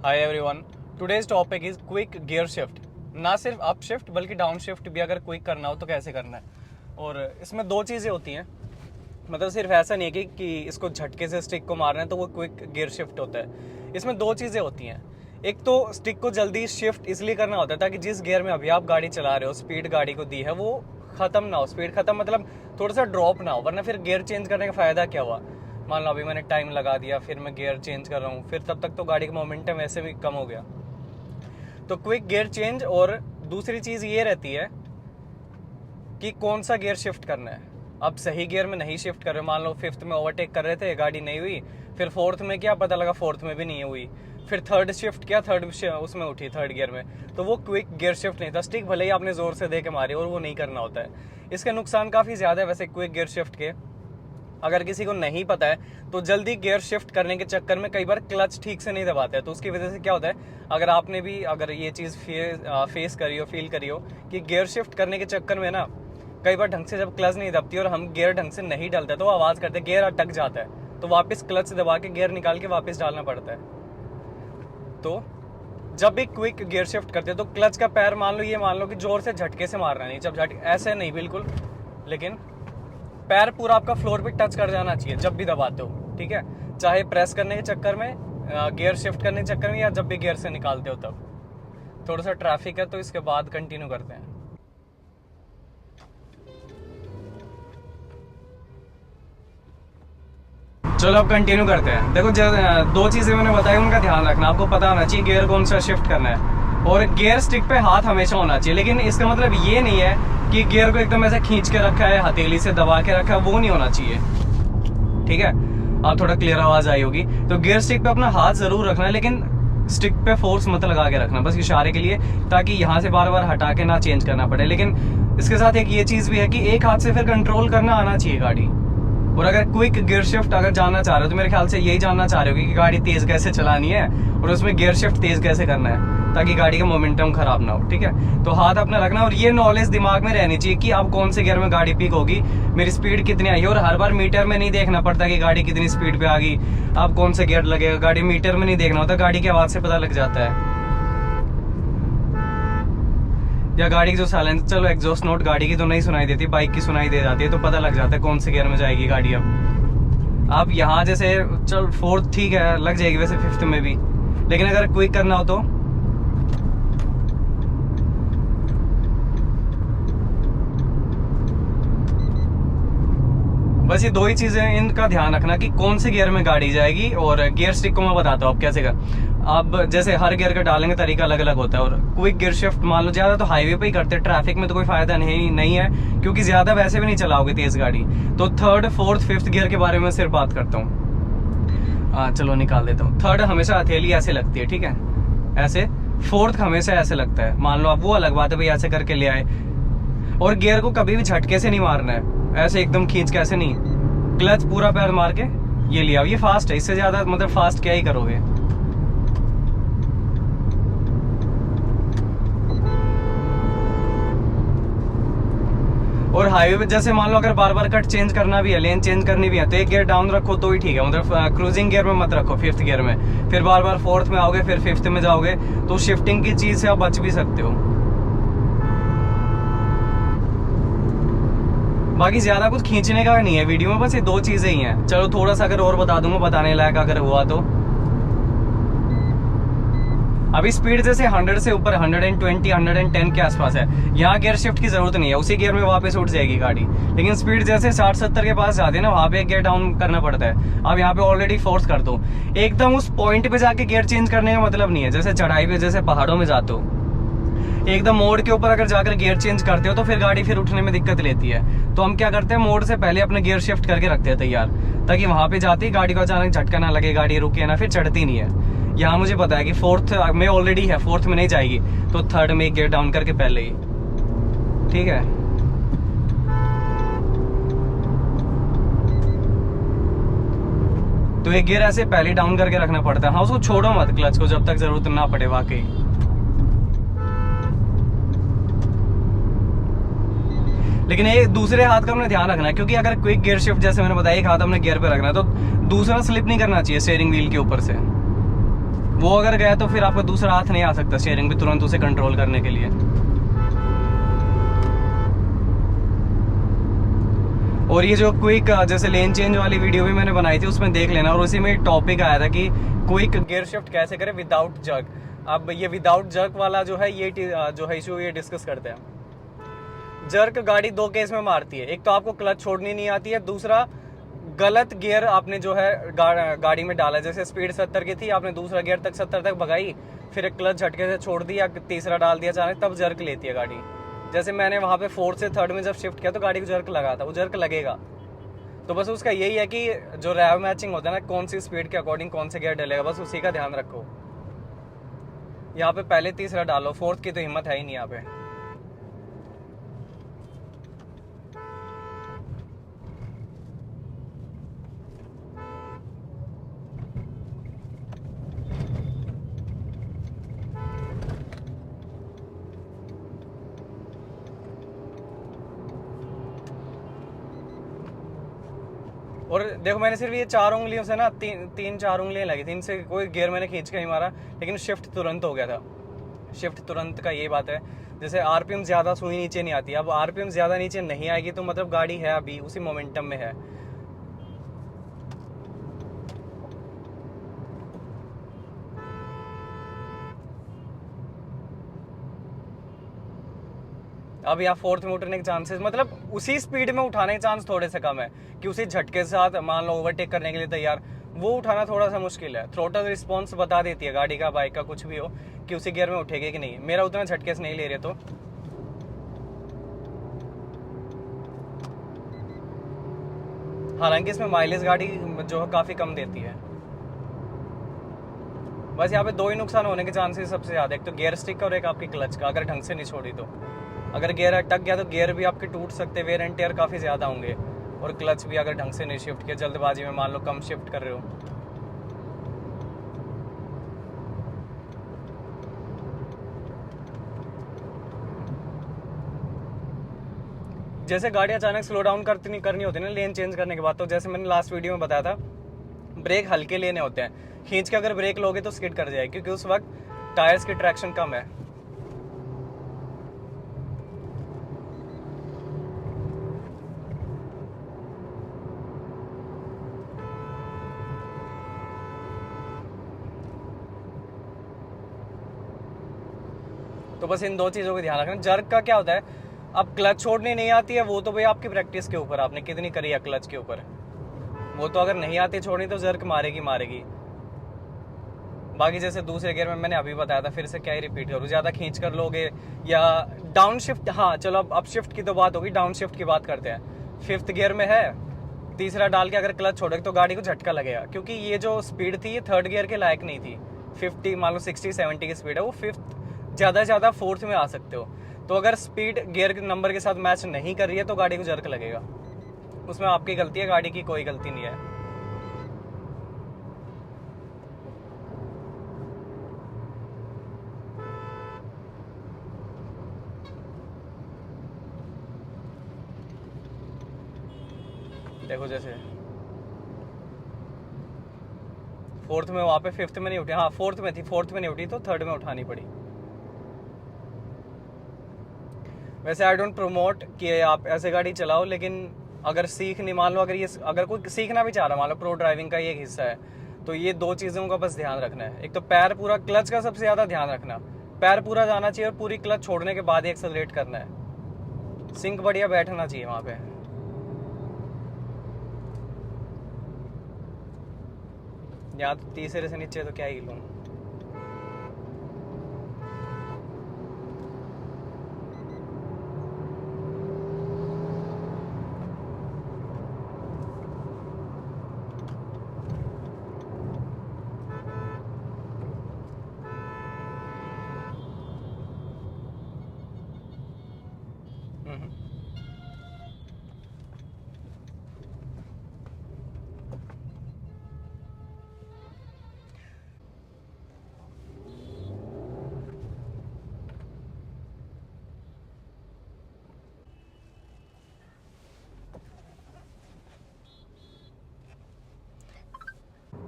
Hi everyone, today's topic is quick gear shift. ना सिर्फ up shift बल्कि down shift भी अगर क्विक करना हो तो कैसे करना है। और इसमें दो चीज़ें होती हैं, मतलब सिर्फ ऐसा नहीं है कि इसको झटके से स्टिक को मारना है तो वो क्विक गियर शिफ्ट होता है। इसमें दो चीज़ें होती हैं। एक तो स्टिक को जल्दी शिफ्ट इसलिए करना होता है ताकि जिस गियर में अभी आप गाड़ी चला रहे हो, स्पीड गाड़ी को दी है वो ख़त्म ना हो। स्पीड ख़त्म मतलब थोड़ा सा ड्रॉप ना हो, वरना फिर गियर चेंज करने का फ़ायदा क्या हुआ। मान लो अभी मैंने टाइम लगा दिया, फिर मैं गियर चेंज कर रहा हूँ, फिर तब तक तो गाड़ी का मोमेंटम वैसे भी कम हो गया। तो क्विक गियर चेंज। और दूसरी चीज़ ये रहती है कि कौन सा गियर शिफ्ट करना है। अब सही गियर में नहीं शिफ्ट कर रहे, मान लो फिफ्थ में ओवरटेक कर रहे थे, गाड़ी नहीं हुई, फिर फोर्थ में क्या पता लगा फोर्थ में भी नहीं हुई, फिर थर्ड शिफ्ट किया, थर्ड उसमें उठी थर्ड गियर में, तो वो क्विक गियर शिफ्ट नहीं था। स्टिक भले ही आपने जोर से दे के मारी और वो नहीं करना होता है। इसके नुकसान काफ़ी ज़्यादा है वैसे क्विक गियर शिफ्ट के। अगर किसी को नहीं पता है तो जल्दी गियर शिफ्ट करने के चक्कर में कई बार क्लच ठीक से नहीं दबाते हैं, तो उसकी वजह से क्या होता है, अगर आपने भी अगर ये चीज़ फेस करी हो, फील करी हो कि गियर शिफ्ट करने के चक्कर में ना कई बार ढंग से जब क्लच नहीं दबती और हम गियर ढंग से नहीं डालते तो आवाज़ करते, गियर अटक जाता है, तो वापस क्लच दबा के गियर निकाल के वापस डालना पड़ता है। तो जब भी क्विक गियर शिफ्ट करते हैं तो क्लच का पैर मान लो कि जोर से झटके से मारना नहीं, जब झटके ऐसे नहीं बिल्कुल, लेकिन पैर पूरा आपका फ्लोर पे टच कर जाना चाहिए जब भी दबाते हो, ठीक है। चाहे प्रेस करने के चक्कर में, गियर शिफ्ट करने के चक्कर में, या जब भी गियर से निकालते हो तब। थोड़ा सा ट्रैफिक है तो इसके बाद कंटिन्यू करते हैं। चलो अब कंटिन्यू करते हैं। देखो दो चीज़ें मैंने बताई, उनका ध्यान रखना। आपको पता होना चाहिए गियर कौन सा शिफ्ट करना है, और गियर स्टिक पे हाथ हमेशा होना चाहिए। लेकिन इसका मतलब ये नहीं है कि गियर को एकदम ऐसे खींच के रखा है, हथेली से दबा के रखा है, वो नहीं होना चाहिए, ठीक है। आप थोड़ा क्लियर आवाज आई होगी। तो गियर स्टिक पे अपना हाथ जरूर रखना है, लेकिन स्टिक पे फोर्स मत लगा के रखना, बस इशारे के लिए, ताकि यहाँ से बार बार हटा के ना चेंज करना पड़े। लेकिन इसके साथ एक ये चीज़ भी है कि एक हाथ से फिर कंट्रोल करना आना चाहिए गाड़ी। और अगर क्विक गियर शिफ्ट अगर जानना चाह रहे हो तो मेरे ख्याल से यही जानना चाह रहे हो कि गाड़ी तेज कैसे चलानी है और उसमें गियर शिफ्ट तेज कैसे करना है ताकि गाड़ी का मोमेंटम खराब ना हो, ठीक है। तो हाथ अपना रखना, और ये नॉलेज दिमाग में रहनी चाहिए कि आप कौन से गियर में गाड़ी पिक होगी, मेरी स्पीड कितनी आई है। और हर बार मीटर में नहीं देखना पड़ता कि गाड़ी कितनी स्पीड पे आ गई, आप कौन से गियर लगेगा, गाड़ी मीटर में नहीं देखना होता, गाड़ी की आवाज़ से पता लग जाता है। या गाड़ी की जो साइलेंस, चलो एग्जॉस्ट नोट गाड़ी की तो नहीं सुनाई देती, बाइक की सुनाई दे जाती है, तो पता लग जाता है कौन से गियर में जाएगी गाड़ी। अब यहाँ जैसे चल फोर्थ ठीक है, लग जाएगी वैसे फिफ्थ में भी, लेकिन अगर क्विक करना हो तो बस ये दो ही चीजें, इनका ध्यान रखना कि कौन से गियर में गाड़ी जाएगी। और गियर स्टिक को मैं बताता हूँ आप कैसे कर। अब जैसे हर गियर का डालेंगे तरीका अलग अलग होता है। और क्विक गियर शिफ्ट मान लो ज्यादा तो हाईवे पे ही करते हैं, ट्रैफिक में तो कोई फायदा नहीं है, क्योंकि ज्यादा वैसे भी नहीं चलाओगे तेज गाड़ी। तो थर्ड, फोर्थ, फिफ्थ गियर के बारे में सिर्फ बात करता हूँ। चलो निकाल देता हूँ। थर्ड हमेशा हथेली ऐसे लगती है, ठीक है, ऐसे। फोर्थ हमेशा ऐसे लगता है, मान लो आप, वो अलग बात है भाई, ऐसे करके ले आए। और गियर को कभी भी झटके से नहीं मारना है, ऐसे एकदम खींच के ऐसे नहीं, क्लच पूरा पैर मार के ये लिया। ये फास्ट है, इससे ज्यादा मतलब फास्ट क्या ही करोगे। और हाईवे पे जैसे मान लो अगर बार बार कट चेंज करना भी है, लेन चेंज करनी भी है, तो एक गियर डाउन रखो तो ही ठीक है, मतलब क्रूजिंग गियर में मत रखो, फिफ्थ गियर में। फिर बार बार फोर्थ में आओगे, फिर फिफ्थ में जाओगे, तो शिफ्टिंग की चीज से आप बच भी सकते हो। बाकी ज्यादा कुछ खींचने का नहीं है वीडियो में, बस ये दो चीजें ही हैं। चलो थोड़ा सा अगर और बता दूंगा, बताने लायक अगर हुआ तो। अभी स्पीड जैसे 100 से ऊपर, 120, 110 के आसपास है, यहाँ गियर शिफ्ट की जरूरत नहीं है, उसी गियर में वापस उठ जाएगी गाड़ी। लेकिन स्पीड जैसे 60-70 के पास जाती है ना, वहाँ पे गियर डाउन करना पड़ता है। अब यहाँ पे ऑलरेडी फोर्स कर दो, एकदम उस पॉइंट पे जाके गियर चेंज करने का मतलब नहीं है। जैसे चढ़ाई पे, जैसे पहाड़ों में जाते हो, एकदम मोड़ के ऊपर अगर जाकर गियर चेंज करते हो तो फिर गाड़ी फिर उठने में दिक्कत लेती है। तो हम क्या करते हैं, मोड़ से पहले अपने गियर शिफ्ट करके रखते हैं तैयार, ताकि वहां पे जाती गाड़ी को अचानक झटका ना लगे, गाड़ी रुके ना, फिर चढ़ती नहीं है। यहाँ मुझे पता है कि फोर्थ में ऑलरेडी है, फोर्थ में नहीं जाएगी, तो थर्ड में गियर डाउन करके पहले ही, ठीक है। तो एक गियर ऐसे पहले डाउन करके रखना पड़ता है। हाँ, उसको छोड़ो मत क्लच को जब तक जरूरत ना पड़े वाकई। लेकिन एक दूसरे हाथ का अपने ध्यान रखना है, क्योंकि अगर क्विक गियर शिफ्ट जैसे मैंने बताया, एक हाथ अपने गियर पे रखना है, तो दूसरा स्लिप नहीं करना चाहिए स्टीयरिंग व्हील के ऊपर से। वो अगर गया तो फिर आपका दूसरा हाथ नहीं आ सकता स्टीयरिंग पे तुरंत उसे कंट्रोल करने के लिए। और ये जो क्विक जैसे लेन चेंज वाली वीडियो भी मैंने बनाई थी उसमें देख लेना, और उसी में टॉपिक आया था कि क्विक गियर शिफ्ट कैसे करें विदाउट जर्क। अब ये विदाउट जर्क वाला जो है ये जो है इशू ये डिस्कस करते हैं। जर्क गाड़ी दो केस में मारती है, एक तो आपको क्लच छोड़नी नहीं आती है, दूसरा गलत गियर आपने जो है गाड़ी में डाला। जैसे स्पीड 70 की थी, आपने दूसरा गियर तक 70 तक भगाई, फिर एक क्लच झटके से छोड़ दिया, तीसरा डाल दिया अचानक, तब जर्क लेती है गाड़ी। जैसे मैंने वहां पे 4th से 3rd में जब शिफ्ट किया तो गाड़ी को जर्क लगा था, वो जर्क लगेगा। तो बस उसका यही है कि जो रैव मैचिंग होता है ना, कौन सी स्पीड के अकॉर्डिंग कौन से गियर डलेगा, बस उसी का ध्यान रखो। यहाँ पे पहले तीसरा डालो, 4th की तो हिम्मत है ही नहीं यहाँ पे। और देखो मैंने सिर्फ ये 4 उंगलियों से ना 3-4 उंगलियां लगी थी, इनसे कोई गियर मैंने खींच के नहीं मारा, लेकिन शिफ्ट तुरंत हो गया था। शिफ्ट तुरंत का ये बात है। जैसे आरपीएम ज्यादा सुई नीचे नहीं आती, अब आरपीएम ज्यादा नीचे नहीं आएगी तो मतलब गाड़ी है अभी उसी मोमेंटम में है। अब यहाँ 4th में उठने के चांसेस मतलब उसी स्पीड में उठाने के चांस थोड़े से कम है कि उसी झटके के साथ मान लो ओवरटेक करने के लिए तैयार, वो उठाना थोड़ा सा मुश्किल है। थ्रोटल रिस्पॉन्स बता देती है गाड़ी का, बाइक का, कुछ भी हो, कि उसी गियर में उठेगी कि नहीं। मेरा उतना झटके से नहीं ले रहे तो हालांकि इसमें माइलेज गाड़ी जो है काफी कम देती है। बस यहाँ पे 2 ही नुकसान होने के चांसेस सबसे ज्यादा, एक तो गियर स्टिक का और एक आपकी क्लच का, अगर ढंग से नहीं छोड़ी तो। अगर गियर अटक गया तो गियर भी आपके टूट सकते, वेयर एंड टेयर काफी ज्यादा होंगे, और क्लच भी अगर ढंग से नहीं शिफ्ट किया, जल्दबाजी में मान लो कम शिफ्ट कर रहे हो। जैसे गाड़ी अचानक स्लो डाउन करनी होती है ना लेन चेंज करने के बाद, तो जैसे मैंने लास्ट वीडियो में बताया था, ब्रेक हल्के लेने होते हैं। खींच के अगर ब्रेक लोगे तो स्किड कर जाएगी, क्योंकि उस वक्त टायर्स की ट्रैक्शन कम है। तो बस इन 2 चीज़ों का ध्यान रखना। जर्क का क्या होता है, अब क्लच छोड़नी नहीं आती है, वो तो भाई आपकी प्रैक्टिस के ऊपर, आपने कितनी करी है क्लच के ऊपर। वो तो अगर नहीं आती छोड़नी तो जर्क मारेगी। बाकी जैसे दूसरे गियर में मैंने अभी बताया था, फिर से क्या ही रिपीट करूँ, ज़्यादा खींच कर लोगे या डाउन शिफ्ट। हाँ चलो अब शिफ्ट की तो बात होगी, डाउन शिफ्ट की बात करते हैं। 5th गियर में है, तीसरा डाल के अगर क्लच छोड़ोगे तो गाड़ी को झटका लगेगा, क्योंकि ये जो स्पीड थी ये 3rd गियर के लायक नहीं थी। 50 मान लो 60-70 की स्पीड है, वो 5th ज़्यादा से ज़्यादा 4th में आ सकते हो। तो अगर स्पीड गियर के नंबर के साथ मैच नहीं कर रही है तो गाड़ी को जर्क लगेगा, उसमें आपकी गलती है, गाड़ी की कोई गलती नहीं है। देखो जैसे 4th में वहाँ पे 5th में नहीं उठी, हाँ 4th में थी, 4th में नहीं उठी तो 3rd में उठानी पड़ी। वैसे आई डोंट प्रमोट कि आप ऐसे गाड़ी चलाओ, लेकिन अगर सीख नहीं, मान लो अगर कोई सीखना भी चाह रहा है, मान लो प्रो ड्राइविंग का ये एक हिस्सा है, तो ये 2 चीज़ों का बस ध्यान रखना है। एक तो पैर पूरा, क्लच का सबसे ज़्यादा ध्यान रखना, पैर पूरा जाना चाहिए और पूरी क्लच छोड़ने के बाद ही एक्सेलरेट करना है। सिंक बढ़िया बैठना चाहिए वहाँ पे। यहाँ तो तीसरे से नीचे तो क्या ही लूँ।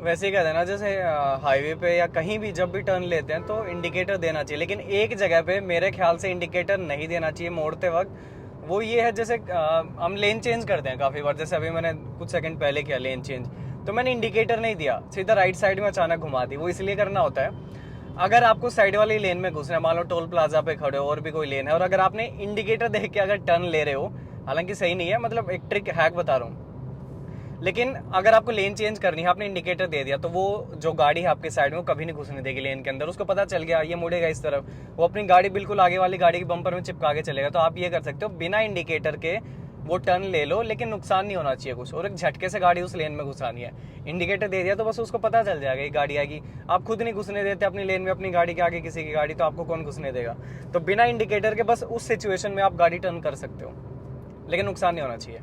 वैसे ही कहते हैं ना, जैसे हाईवे पे या कहीं भी जब भी टर्न लेते हैं तो इंडिकेटर देना चाहिए, लेकिन एक जगह पे मेरे ख्याल से इंडिकेटर नहीं देना चाहिए मोड़ते वक्त। वो ये है, जैसे हम लेन चेंज करते हैं काफ़ी बार, जैसे अभी मैंने कुछ सेकंड पहले किया लेन चेंज, तो मैंने इंडिकेटर नहीं दिया, सीधा राइट साइड में अचानक घुमा दी। वो इसलिए करना होता है, अगर आपको साइड वाली लेन में घुसना है, मान लो टोल प्लाजा पे खड़े हो और भी कोई लेन है, और अगर आपने इंडिकेटर देख के अगर टर्न ले रहे हो, हालांकि सही नहीं है, मतलब एक ट्रिक हैक बता रहा हूँ, लेकिन अगर आपको लेन चेंज करनी है, आपने इंडिकेटर दे दिया, तो वो जो गाड़ी है आपके साइड में वो कभी नहीं घुसने देगी लेन के अंदर। उसको पता चल गया ये मुड़ेगा इस तरफ, वो अपनी गाड़ी बिल्कुल आगे वाली गाड़ी के बम्पर में चिपका के चलेगा। तो आप ये कर सकते हो, बिना इंडिकेटर के वो टर्न ले लो, लेकिन नुकसान नहीं होना चाहिए कुछ, और एक झटके से गाड़ी उस लेन में घुसानी है। इंडिकेटर दे दिया तो बस उसको पता चल जाएगा ये गाड़ी आएगी। आप खुद नहीं घुसने देते अपनी लेन में अपनी गाड़ी के आगे किसी की गाड़ी, तो आपको कौन घुसने देगा। तो बिना इंडिकेटर के बस उस सिचुएशन में आप गाड़ी टर्न कर सकते हो, लेकिन नुकसान नहीं होना चाहिए।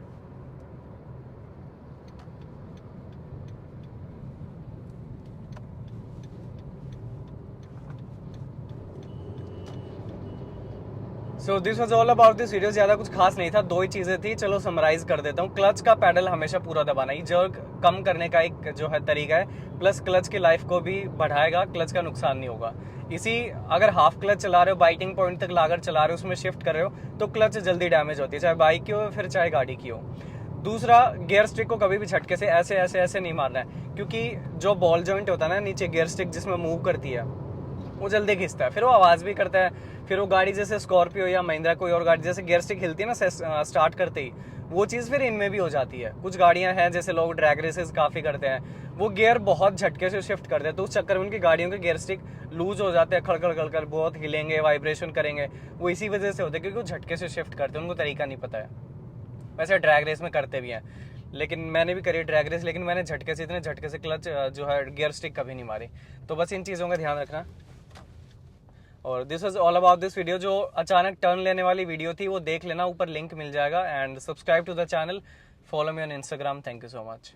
So this was all about this video. ज्यादा कुछ खास नहीं था, दो ही चीजें थी, चलो समराइज कर देता हूँ। क्लच का पैडल हमेशा पूरा दबाना, ये जर्क कम करने का एक जो है तरीका है, प्लस क्लच की लाइफ को भी बढ़ाएगा, क्लच का नुकसान नहीं होगा। इसी अगर हाफ क्लच चला रहे हो, बाइटिंग पॉइंट तक लाकर चला रहे हो, उसमें शिफ्ट कर रहे हो, तो क्लच जल्दी डैमेज होती है, चाहे बाइक की हो फिर चाहे गाड़ी की हो। दूसरा, गियर स्टिक को कभी भी झटके से ऐसे ऐसे ऐसे नहीं मारना है, क्योंकि जो बॉल जॉइंट होता है ना नीचे, गियर स्टिक जिसमें मूव करती है, वो जल्दी खींचता है, फिर वो आवाज़ भी करता है। फिर वो गाड़ी जैसे स्कॉर्पियो या महिंद्रा कोई और गाड़ी जैसे गियर स्टिक हिलती है ना स्टार्ट करते ही, वो चीज़ फिर इनमें भी हो जाती है। कुछ गाड़ियां हैं जैसे लोग ड्रैग रेसेस काफ़ी करते हैं, वो गियर बहुत झटके से शिफ्ट करते हैं, तो उस चक्कर में उनकी गाड़ियों के गियर स्टिक लूज हो जाते हैं, खड़खड़ खड़खड़ बहुत हिलेंगे, वाइब्रेशन करेंगे। वो इसी वजह से होते हैं, क्योंकि वो झटके से शिफ्ट करते हैं, उनको तरीका नहीं पता है। वैसे ड्रैग रेस में करते भी हैं, लेकिन मैंने भी करी ड्रैग रेस, लेकिन मैंने झटके से, इतने झटके से क्लच जो है गियर स्टिक कभी नहीं मारी। तो बस इन चीज़ों का ध्यान रखना। और this was all about this video. जो अचानक टर्न लेने वाली वीडियो थी वो देख लेना, ऊपर लिंक मिल जाएगा। And subscribe to the channel, follow me on Instagram. Thank you so much.